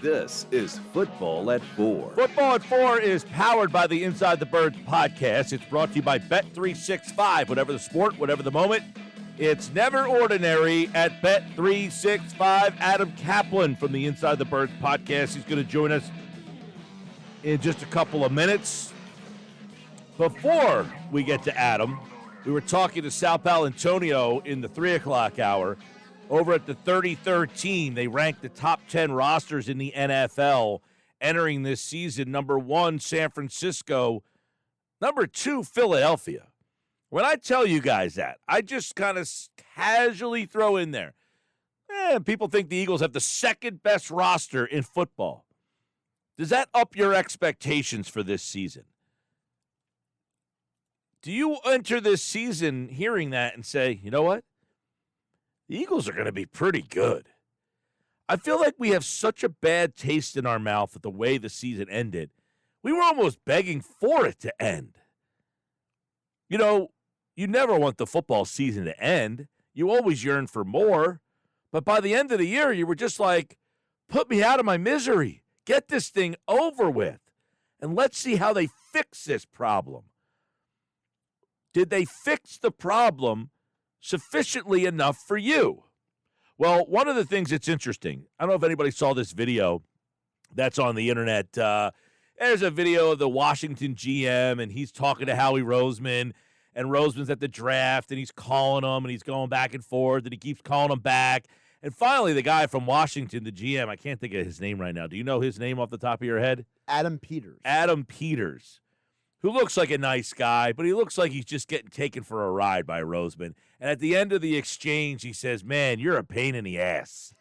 This is Football at 4. Football at 4 is powered by the Inside the Birds podcast. It's brought to you by Bet365. Whatever the sport, whatever the moment, it's never ordinary at Bet365. Adam Caplan from the Inside the Birds podcast. He's going to join us in just a couple of minutes. Before we get to Adam, we were talking to Sal Paolantonio in the 3 o'clock hour. Over at the 3013, they ranked the top 10 rosters in the NFL entering this season. Number 1, San Francisco. Number 2, Philadelphia. When I tell you guys that, I just kind of casually throw in there, people think the Eagles have the second best roster in football. Does that up your expectations for this season? Do you enter this season hearing that and say, you know what? The Eagles are going to be pretty good. I feel like we have such a bad taste in our mouth at the way the season ended. We were almost begging for it to end. You know, you never want the football season to end. You always yearn for more. But by the end of the year, you were just like, put me out of my misery. Get this thing over with. And let's see how they fix this problem. Did they fix the problem sufficiently enough for you? Well, one of the things that's interesting, I don't know if anybody saw this video that's on the internet. There's a video of the Washington GM, and he's talking to Howie Roseman, and Roseman's at the draft, and he's calling him, and he's going back and forth, and he keeps calling him back. And finally, the guy from Washington, the GM, I can't think of his name right now. Do you know his name off the top of your head? Adam Peters. Adam Peters, who looks like a nice guy, but he looks like he's just getting taken for a ride by Roseman. And at the end of the exchange, he says, man, you're a pain in the ass.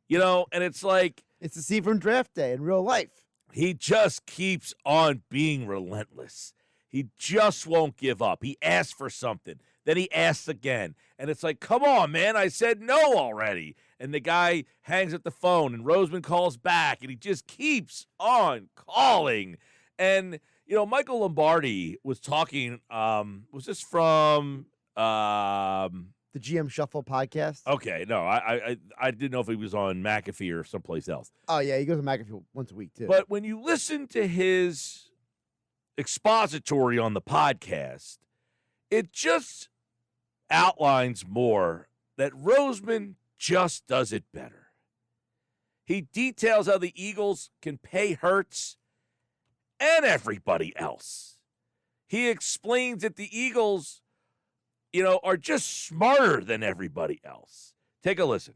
You know, and it's like, it's the scene from draft day in real life. He just keeps on being relentless. He just won't give up. He asks for something. Then he asks again. And it's like, come on, man, I said no already. And the guy hangs up the phone, and Roseman calls back, and he just keeps on calling. And you know, Michael Lombardi was talking, was this from the GM Shuffle podcast? Okay, no, I didn't know if he was on McAfee or someplace else. Oh, yeah, he goes to McAfee once a week, too. But when you listen to his expository on the podcast, it just outlines more that Roseman just does it better. He details how the Eagles can pay Hurts and everybody else. He explains that the Eagles, you know, are just smarter than everybody else. Take a listen.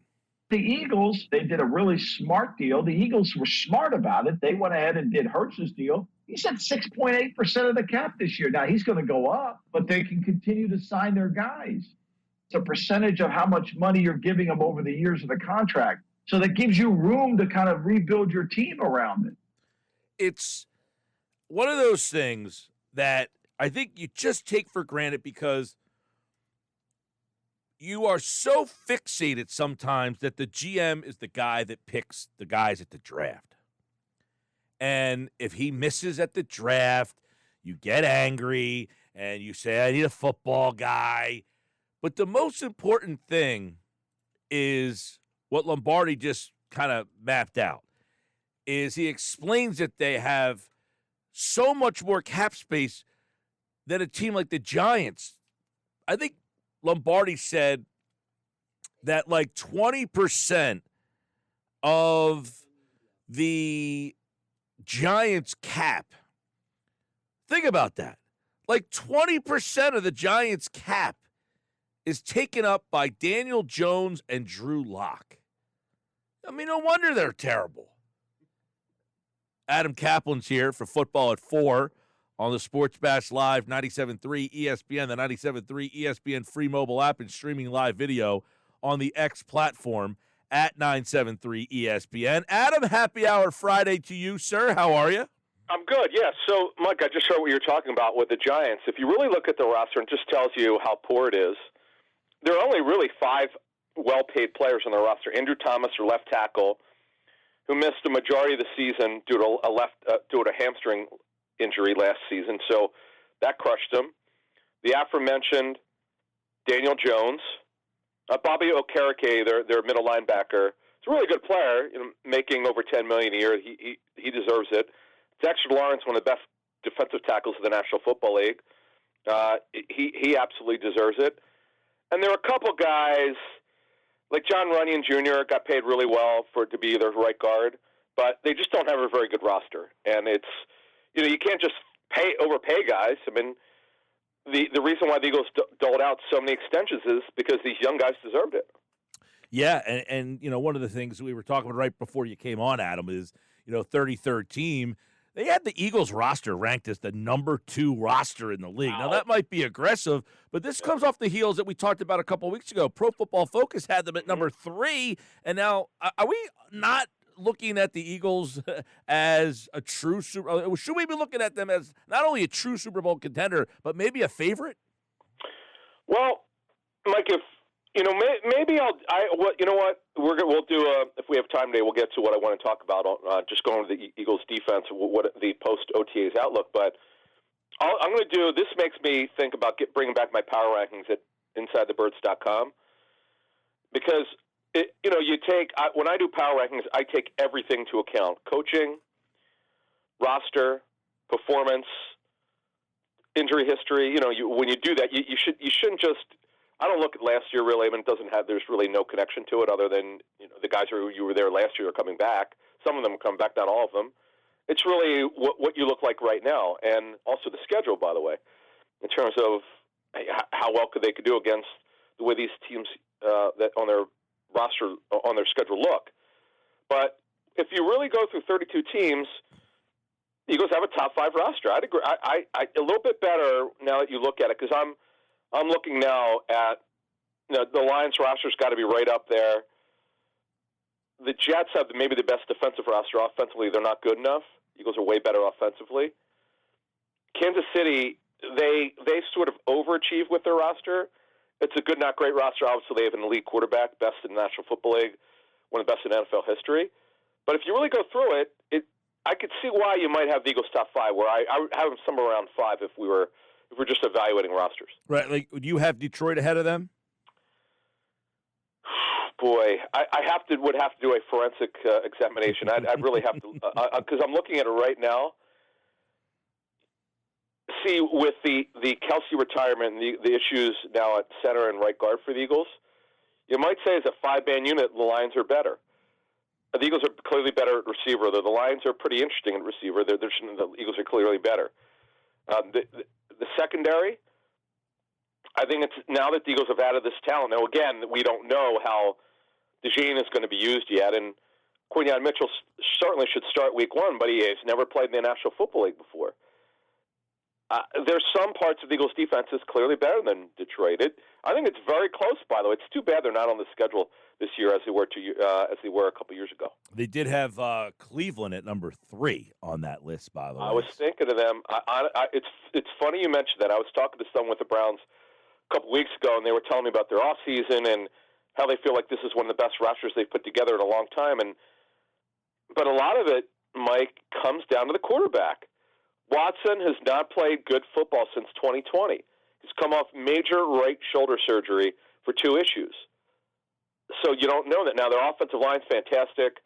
The Eagles, they did a really smart deal. The Eagles were smart about it. They went ahead and did Hurts' deal. He said 6.8% of the cap this year. Now, he's going to go up, but they can continue to sign their guys. It's a percentage of how much money you're giving them over the years of the contract. So that gives you room to kind of rebuild your team around it. It's one of those things that I think you just take for granted because you are so fixated sometimes that the GM is the guy that picks the guys at the draft. And if he misses at the draft, you get angry and you say, I need a football guy. But the most important thing is what Lombardi just kind of mapped out, is he explains that they have so much more cap space than a team like the Giants. I think Lombardi said that like 20% of the Giants' cap, think about that, like 20% of the Giants' cap is taken up by Daniel Jones and Drew Lock. I mean, no wonder they're terrible. Adam Caplan's here for Football at 4 on the Sports Bash Live 97.3 ESPN, the 97.3 ESPN free mobile app, and streaming live video on the X platform at 973 ESPN. Adam, happy hour Friday to you, sir. How are you? I'm good, yeah. So, Mike, I just heard what you're talking about with the Giants. If you really look at the roster, it just tells you how poor it is. There are only really 5 well-paid players on the roster. Andrew Thomas, or left tackle, who missed the majority of the season due to a hamstring injury last season, so that crushed him. The aforementioned Daniel Jones, Bobby Okereke, their middle linebacker, He's a really good player, making over $10 million a year. He deserves it. Dexter Lawrence, one of the best defensive tackles in the National Football League. He absolutely deserves it. And there are a couple guys, like John Runyon Jr. got paid really well to be their right guard, but they just don't have a very good roster. And it's, you can't just overpay guys. I mean, the reason why the Eagles doled out so many extensions is because these young guys deserved it. Yeah, and one of the things we were talking about right before you came on, Adam, is 33rd team. They had the Eagles roster ranked as the number 2 roster in the league. Wow. Now, that might be aggressive, but this comes off the heels that we talked about a couple of weeks ago. Pro Football Focus had them at number 3, and now are we not looking at the Eagles as a true Super? Should we be looking at them as not only a true Super Bowl contender, but maybe a favorite? Well, Mike, if maybe we'll do if we have time today, we'll get to what I want to talk about. Just going to the Eagles defense, what the post OTAs outlook. But I'm going to do. This makes me think about bringing back my power rankings at InsideTheBirds.com, because when I do power rankings, I take everything to account: coaching, roster, performance, injury history. When you do that, you shouldn't just. I don't look at last year really. I mean, there's really no connection to it other than the guys who you were there last year are coming back. Some of them come back, not all of them. It's really what you look like right now, and also the schedule, by the way, in terms of how well they could do against the way these teams that on their roster on their schedule look. But if you really go through 32 teams, the Eagles have a top 5 roster. I'd agree. I a little bit better now that you look at it, because I'm looking now at the Lions roster's got to be right up there. The Jets have maybe the best defensive roster. Offensively, they're not good enough. Eagles are way better offensively. Kansas City, they sort of overachieve with their roster. It's a good, not great roster. Obviously, they have an elite quarterback, best in the National Football League, one of the best in NFL history. But if you really go through it, I could see why you might have the Eagles top 5, where I have them somewhere around 5 if we're just evaluating rosters. Right. Like, do you have Detroit ahead of them? Boy, I would have to do a forensic examination. I'd really have to, because I'm looking at it right now. See, with the Kelsey retirement and the issues now at center and right guard for the Eagles, you might say as a 5-man unit, the Lions are better. The Eagles are clearly better at receiver, though the Lions are pretty interesting at receiver. The Eagles are clearly better. The secondary, I think it's now that the Eagles have added this talent. Now, again, we don't know how DeJean is going to be used yet, and Quinyon Mitchell certainly should start week 1, but he has never played in the National Football League before. There's some parts of the Eagles' defense is clearly better than Detroit. I think it's very close, by the way. It's too bad they're not on the schedule this year as they were a couple years ago. They did have Cleveland at number 3 on that list, by the way. I was thinking of them. It's funny you mentioned that. I was talking to someone with the Browns a couple weeks ago, and they were telling me about their offseason and how they feel like this is one of the best rosters they've put together in a long time. But a lot of it, Mike, comes down to the quarterback. Watson has not played good football since 2020. He's come off major right shoulder surgery for 2 issues. So you don't know that. Now, their offensive line's fantastic.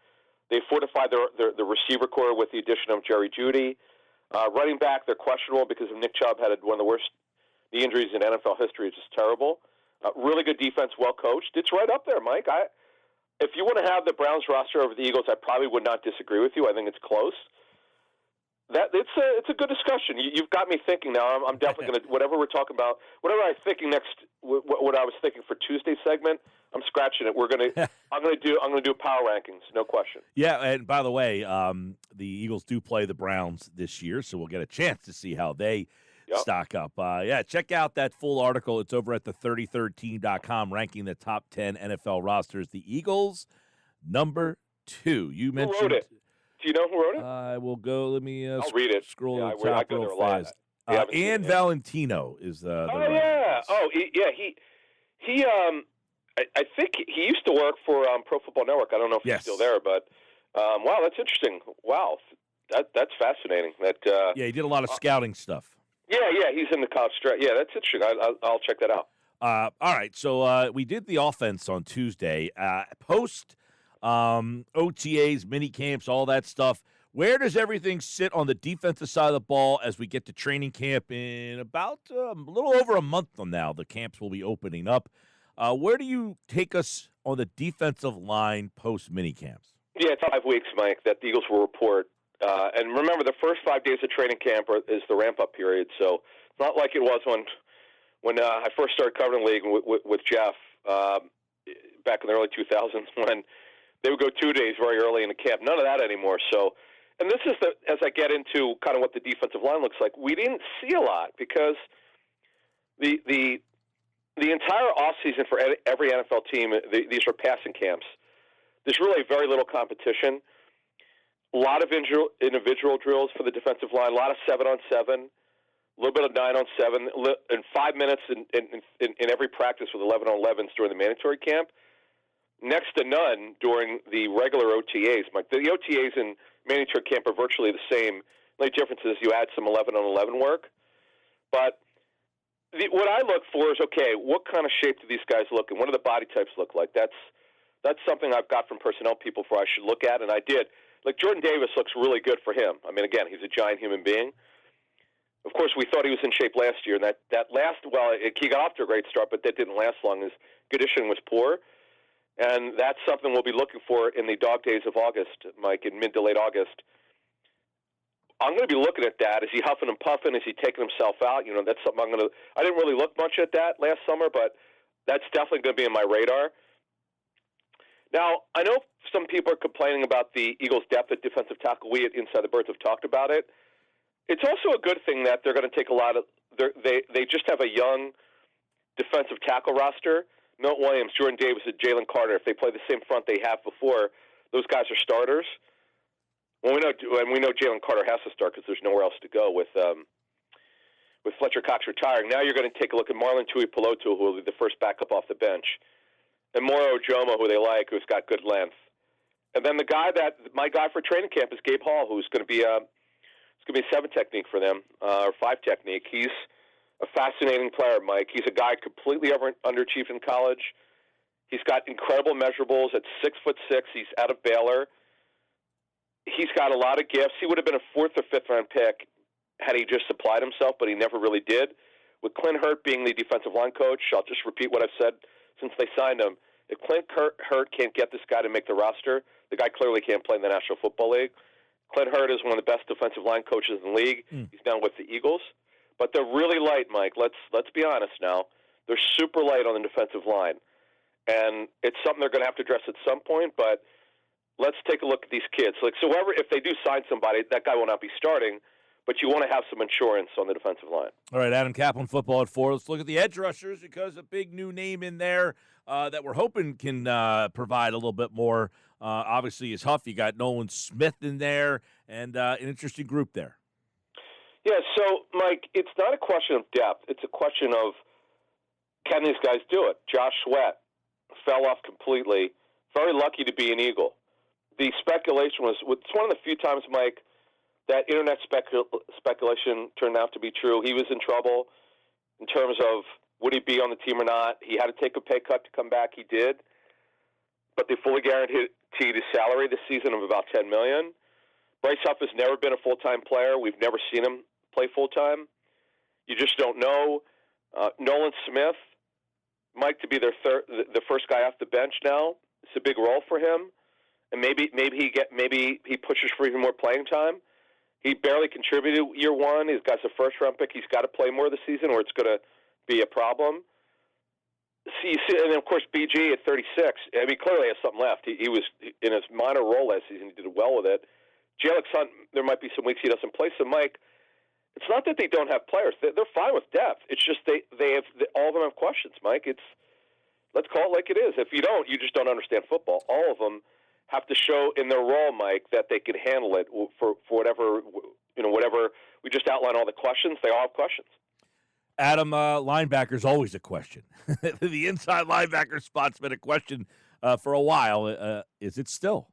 They fortified the receiver core with the addition of Jerry Jeudy. Running back, they're questionable because of Nick Chubb had one of the worst knee injuries in NFL history. It's just terrible. Really good defense, well coached. It's right up there, Mike. If you want to have the Browns roster over the Eagles, I probably would not disagree with you. I think it's close. It's a good discussion. You've got me thinking now. I'm definitely going to whatever we're talking about. Whatever I'm thinking next. What I was thinking for Tuesday's segment, I'm scratching it. I'm going to do power rankings, no question. Yeah, and by the way, the Eagles do play the Browns this year, so we'll get a chance to see how they stock up. Check out that full article. It's over at the 33rdteam.com, ranking the top 10 NFL rosters. The Eagles, number 2. You mentioned. Who wrote it? Do you know who wrote it? I will go. Let me I'll read it. Scroll to the top real fast. Ian Valentino is the yeah. He I think he used to work for Pro Football Network. I don't know if he's still there, but wow, that's interesting. Wow, that's fascinating. He did a lot of scouting stuff. Yeah, he's in the college stretch. Yeah, that's interesting. I'll check that out. All right, so we did the offense on Tuesday. Post OTAs, mini camps, all that stuff. Where does everything sit on the defensive side of the ball as we get to training camp in about a little over a month from now? The camps will be opening up. Where do you take us on the defensive line post mini camps? Yeah, it's 5 weeks, Mike, that the Eagles will report. And remember, the first 5 days of training camp is the ramp-up period. So it's not like it was when I first started covering the league with Jeff back in the early 2000s when they would go 2 days very early in the camp. None of that anymore. So, and this is as I get into kind of what the defensive line looks like, we didn't see a lot because the entire offseason for every NFL team, these are passing camps. There's really very little competition. A lot of individual drills for the defensive line, a lot of 7-on-7, a little bit of 9-on-7, and 5 minutes in every practice with 11-on-11s during the mandatory camp. Next to none during the regular OTAs. Mike, the OTAs in mandatory camp are virtually the same. The only difference is you add some 11-on-11 work. But what I look for is, okay, what kind of shape do these guys look and what do the body types look like? That's something I've got from personnel people for I should look at, and I did. Like Jordan Davis looks really good for him. I mean, again, he's a giant human being. Of course, we thought he was in shape last year, and he got off to a great start, but that didn't last long. His conditioning was poor. And that's something we'll be looking for in the dog days of August, Mike, in mid to late August. I'm going to be looking at that. Is he huffing and puffing? Is he taking himself out? That's something I didn't really look much at that last summer, but that's definitely going to be in my radar. Now, I know some people are complaining about the Eagles' depth at defensive tackle. We at Inside the Birds have talked about it. It's also a good thing that they're going to take a lot of they just have a young defensive tackle roster. Milt Williams, Jordan Davis, and Jalen Carter, if they play the same front they have before, those guys are starters. Well, we know Jalen Carter has to start because there's nowhere else to go with Fletcher Cox retiring. Now you're going to take a look at Marlon Tuipulotu, who will be the first backup off the bench, and Moro Ojomo, who they like, who's got good length. And then my guy for training camp is Gabe Hall, who's going to be a 7 technique for them, or 5 technique. He's a fascinating player, Mike. He's a guy completely underachieved in college. He's got incredible measurables at 6'6". He's out of Baylor. He's got a lot of gifts. He would have been a 4th or 5th round pick had he just supplied himself, but he never really did. With Clint Hurt being the defensive line coach, I'll just repeat what I've said since they signed him. If Clint Hurt can't get this guy to make the roster, the guy clearly can't play in the National Football League. Clint Hurt is one of the best defensive line coaches in the league. He's now with the Eagles. But they're really light, Mike. Let's be honest now. They're super light on the defensive line. And it's something they're going to have to address at some point, but let's take a look at these kids. If they do sign somebody, that guy will not be starting, but you want to have some insurance on the defensive line. All right, Adam Caplan, Football at 4. Let's look at the edge rushers because a big new name in there that we're hoping can provide a little bit more. Obviously, is Huff. You got Nolan Smith in there, and an interesting group there. Yeah, so, Mike, it's not a question of depth. It's a question of can these guys do it? Josh Sweat fell off completely. Very lucky to be an Eagle. The speculation it's one of the few times, Mike, that internet speculation turned out to be true. He was in trouble in terms of would he be on the team or not. He had to take a pay cut to come back. He did. But they fully guaranteed his salary this season of about $10 million. Bryce Huff has never been a full-time player. We've never seen him play full-time. You just don't know. Nolan Smith, Mike, to be the first guy off the bench now. It's a big role for him, and maybe he pushes for even more playing time. He barely contributed year one. He's got a first-round pick. He's got to play more this season, or it's going to be a problem. See, and then of course BG at 36. I mean, clearly has something left. He was in his minor role last season. He did well with it. Alex Hunt, there might be some weeks he doesn't play. So, Mike, it's not that they don't have players. They're fine with depth. It's just they have all of them have questions, Mike. Let's call it like it is. If you don't, you just don't understand football. All of them have to show in their role, Mike, that they can handle it for whatever we just outline all the questions. They all have questions. Adam, linebacker is always a question. The inside linebacker spot's been a question for a while. Is it still?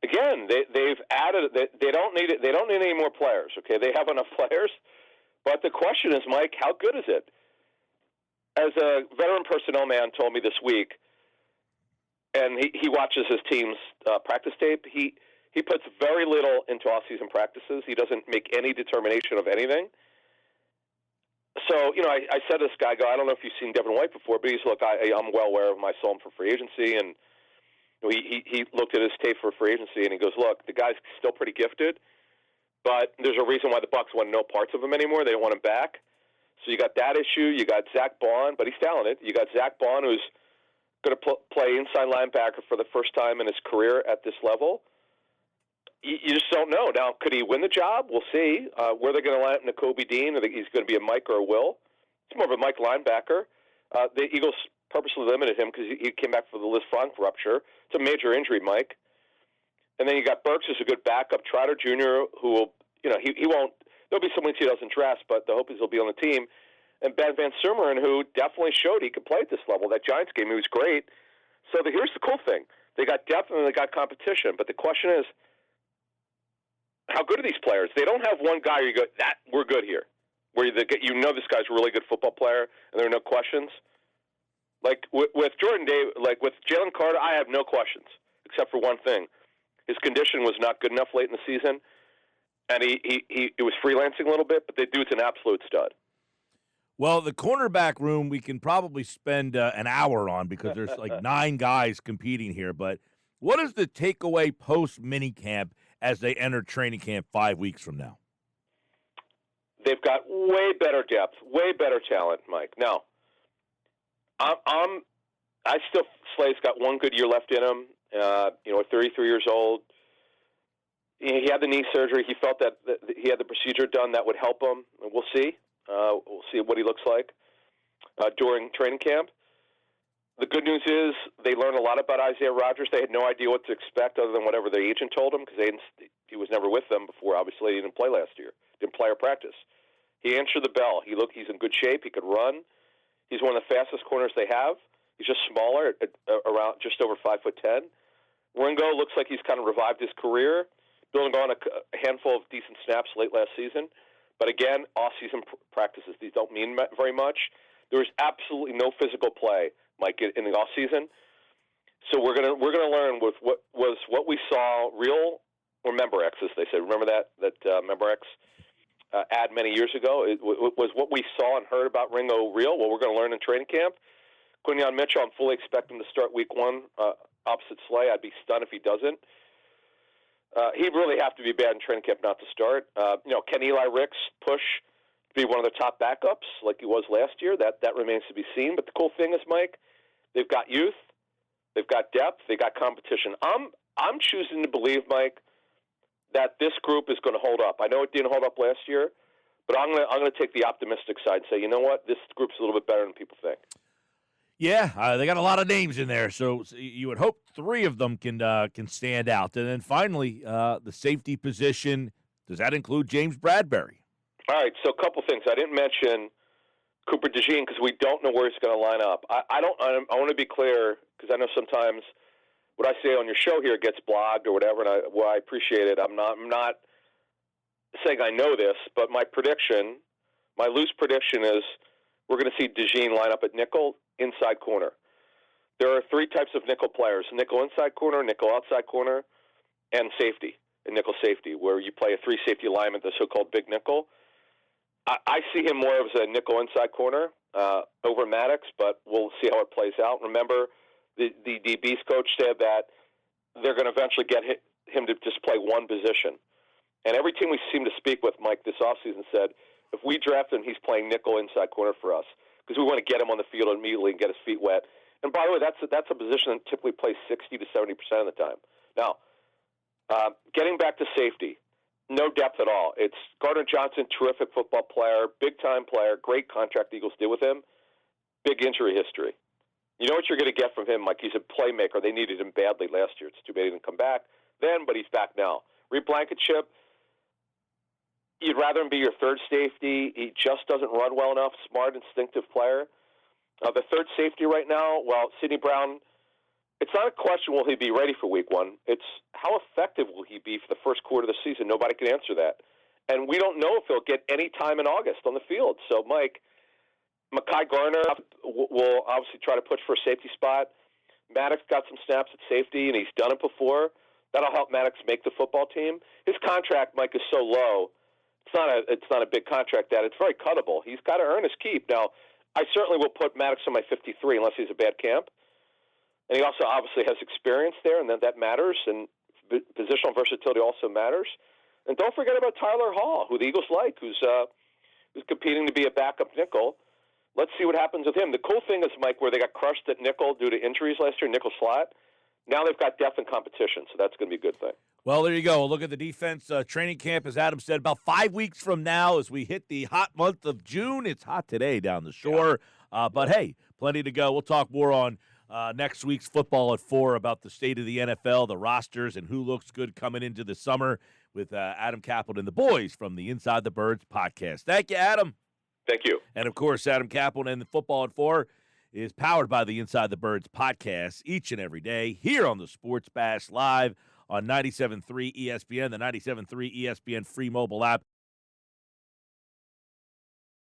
Again, they've added. They don't need it. They don't need any more players. Okay, they have enough players. But the question is, Mike, how good is it? As a veteran personnel man told me this week, and he watches his team's practice tape. He puts very little into off-season practices. He doesn't make any determination of anything. So, I said to this guy, I don't know if you've seen Devin White before, but he's, look, I'm well aware of my soul for free agency, and he looked at his tape for free agency, and he goes, look, the guy's still pretty gifted, but there's a reason why the Bucs want no parts of him anymore. They don't want him back. So you got that issue. You got Zach Bond, but he's talented. You got Zach Bond, who's going to play inside linebacker for the first time in his career at this level. You just don't know. Now, could he win the job? We'll see. Where they're going to line up Nakobe Dean, or he's going to be a Mike or a Will. It's more of a Mike linebacker. The Eagles purposely limited him because he came back for the Liz Frank rupture. It's a major injury, Mike. And then you got Burks, who's a good backup. Trotter Jr., who will, he won't. There'll be some weeks he doesn't dress, but the hope is he'll be on the team. And Ben Van Sumeren, who definitely showed he could play at this level. That Giants game, he was great. So here's the cool thing: they got depth and they got competition. But the question is, how good are these players? They don't have one guy where you go, we're good here. Where this guy's a really good football player, and there are no questions. Like with Jordan Davis, like with Jalen Carter, I have no questions except for one thing: his condition was not good enough late in the season, and he was freelancing a little bit. But the dude's an absolute stud. Well, the cornerback room we can probably spend an hour on because there's like 9 guys competing here. But what is the takeaway post minicamp as they enter training camp 5 weeks from now? They've got way better depth, way better talent, Mike. Now, I still Slay's got one good year left in him. 33 years old. He had the knee surgery. He felt that he had the procedure done that would help him. We'll see. We'll see what he looks like during training camp. The good news is they learned a lot about Isaiah Rodgers. They had no idea what to expect other than whatever their agent told them because he was never with them before. Obviously, he didn't play last year. Didn't play or practice. He answered the bell. He's in good shape. He could run. He's one of the fastest corners they have. He's just smaller, around just over 5'10". Ringo looks like he's kind of revived his career, building on a handful of decent snaps late last season. But again, off-season practices, these don't mean very much. There was absolutely no physical play, Mike, in the off-season. So we're gonna learn with what we saw real or Member X, as they say. Remember that Member X ad many years ago? It was what we saw and heard about Ringo real. What we're going to learn in training camp. Quinyon Mitchell, I'm fully expecting to start week 1 opposite Slay. I'd be stunned if he doesn't. He'd really have to be bad in training camp not to start. Can Eli Ricks push to be one of the top backups like he was last year? That remains to be seen. But the cool thing is, Mike, they've got youth, they've got depth, they got competition. I'm choosing to believe, Mike, that this group is going to hold up. I know it didn't hold up last year, but I'm going to take the optimistic side and say, you know what, this group's a little bit better than people think. Yeah, they got a lot of names in there, so you would hope 3 of them can stand out. And then finally, the safety position, does that include James Bradbury? All right, so a couple things. I didn't mention Cooper DeJean because we don't know where he's going to line up. I want to be clear because I know sometimes what I say on your show here gets blogged or whatever, and I appreciate it. I'm not saying I know this, but my loose prediction is we're going to see DeJean line up at nickel, inside corner. There are 3 types of nickel players: nickel inside corner, nickel outside corner, and safety, and nickel safety, where you play a 3 safety alignment, the so-called big nickel. I see him more as a nickel inside corner over Maddox, but we'll see how it plays out. Remember, the DB's coach said that they're going to eventually get him to just play one position. And every team we seem to speak with, Mike, this offseason said, if we draft him, he's playing nickel inside corner for us because we want to get him on the field immediately and get his feet wet. And by the way, that's a position that typically plays 60 to 70% of the time. Now, getting back to safety, no depth at all. It's Gardner Johnson, terrific football player, big-time player, great contract the Eagles did with him, big injury history. You know what you're going to get from him, Mike? He's a playmaker. They needed him badly last year. It's too bad he didn't come back then, but he's back now. Reed Blankenship, you'd rather him be your third safety. He just doesn't run well enough. Smart, instinctive player. The third safety right now, well, Sidney Brown, it's not a question will he be ready for week 1. It's how effective will he be for the first quarter of the season. Nobody can answer that. And we don't know if he'll get any time in August on the field. So, Mike, Mekhi Garner will obviously try to push for a safety spot. Maddox got some snaps at safety, and he's done it before. That'll help Maddox make the football team. His contract, Mike, is so low. It's not a big contract. It's very cuttable. He's got to earn his keep. Now, I certainly will put Maddox on my 53 unless he's a bad camp. And he also obviously has experience there, and that matters. And positional versatility also matters. And don't forget about Tyler Hall, who the Eagles like, who's competing to be a backup nickel. Let's see what happens with him. The cool thing is, Mike, where they got crushed at nickel due to injuries last year, nickel slot, now they've got depth and competition, so that's going to be a good thing. Well, there you go. Look at the defense. Training camp, as Adam said, about 5 weeks from now as we hit the hot month of June. It's hot today down the shore. But, hey, plenty to go. We'll talk more on next week's Football at 4 about the state of the NFL, the rosters, and who looks good coming into the summer with Adam Caplan and the boys from the Inside the Birds podcast. Thank you, Adam. Thank you. And, of course, Adam Caplan and the Football at 4 is powered by the Inside the Birds podcast each and every day here on the Sports Bash Live on 97.3 ESPN, the 97.3 ESPN free mobile app.